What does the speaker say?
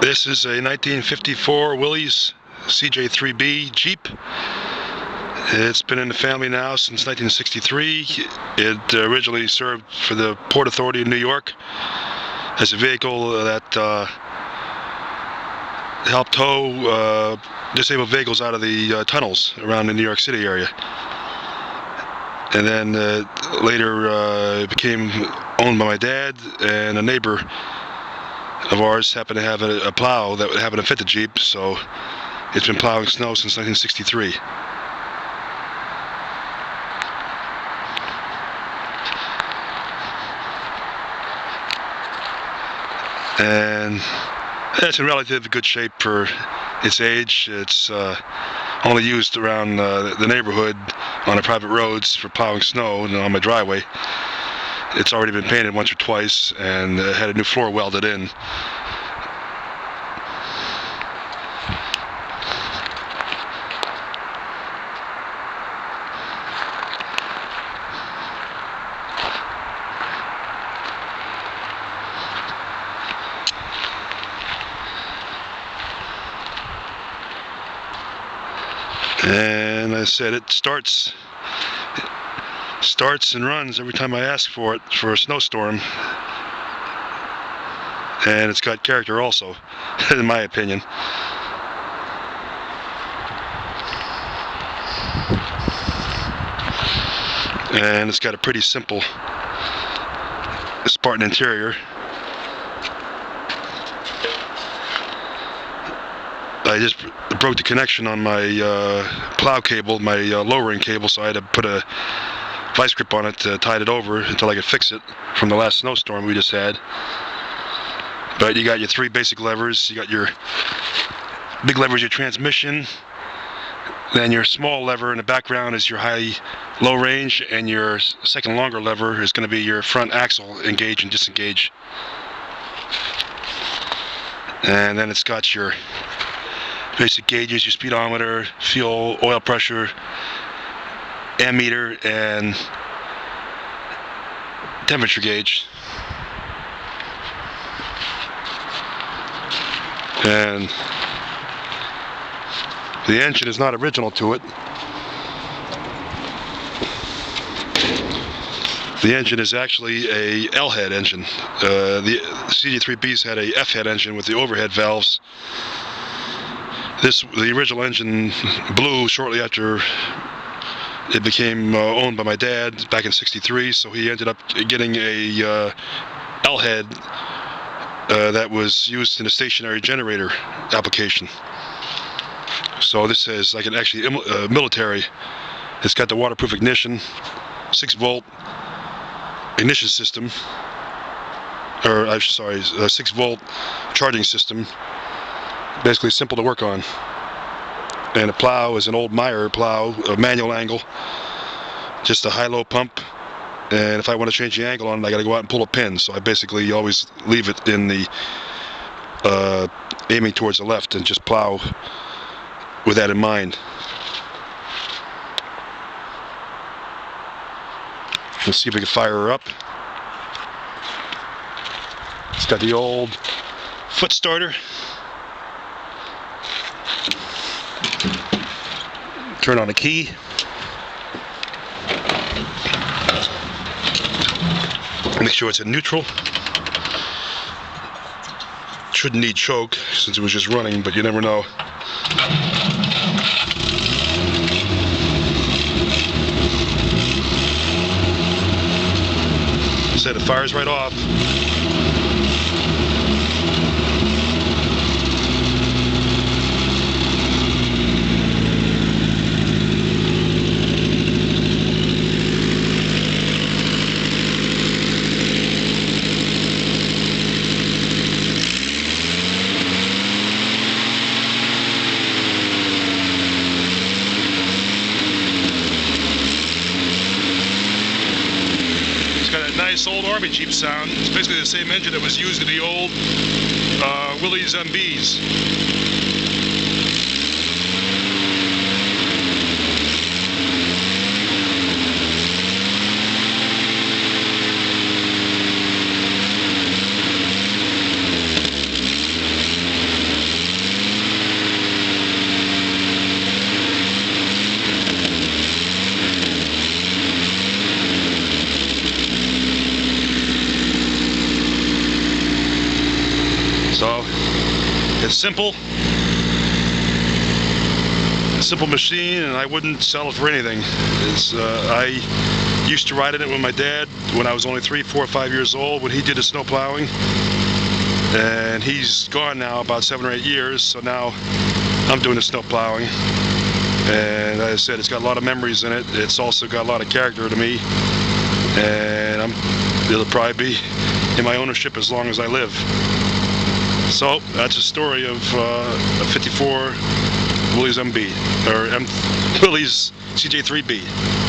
This is a 1954 Willys CJ3B Jeep. It's been in the family now since 1963. It originally served for the Port Authority of New York as a vehicle that helped tow disabled vehicles out of the tunnels around the New York City area. And then later it became owned by my dad, and a neighbor of ours happened to have a plow that happened to fit the Jeep, so it's been plowing snow since 1963. And it's in relatively good shape for its age. It's only used around the neighborhood on the private roads for plowing snow, and on my driveway. It's already been painted once or twice and had a new floor welded in. And I said it starts and runs every time I ask for it for a snowstorm, and it's got character also, in my opinion. And it's got a pretty simple Spartan interior. I just broke the connection on my plow cable, my lowering cable, so I had to put a vice grip on it to tide it over until I could fix it from the last snowstorm we just had. But you got your three basic levers. You got your big lever is your transmission, then your small lever in the background is your high-low range, and your second longer lever is going to be your front axle engage and disengage. And then it's got your basic gauges, your speedometer, fuel, oil pressure, ammeter, and temperature gauge. And the engine is not original to it. The engine is actually a L-head engine. The CJ3B's had a F-head engine with the overhead valves. The original engine blew shortly after it became owned by my dad back in '63, so he ended up getting a L-head that was used in a stationary generator application. So this is like an actually military. It's got the waterproof ignition, 6-volt ignition system, or 6-volt charging system. Basically simple to work on. And the plow is an old Meyer plow, a manual angle, just a high-low pump. And if I want to change the angle on it, I got to go out and pull a pin. So I basically always leave it in the aiming towards the left and just plow with that in mind. Let's see if we can fire her up. It's got the old foot starter. Turn on the key. Make sure it's in neutral. Shouldn't need choke since it was just running, but you never know. Said it fires right off. Nice old Army Jeep sound. It's basically the same engine that was used in the old Willys MBs. So it's simple. A simple machine, and I wouldn't sell it for anything. I used to ride in it with my dad when I was only 3, 4, 5 years old when he did his snow plowing, and he's gone now about 7 or 8 years, so now I'm doing the snow plowing. And as I said, it's got a lot of memories in it. It's also got a lot of character to me, and it'll probably be in my ownership as long as I live. So that's a story of a 54 Willys MB, or Willys CJ3B.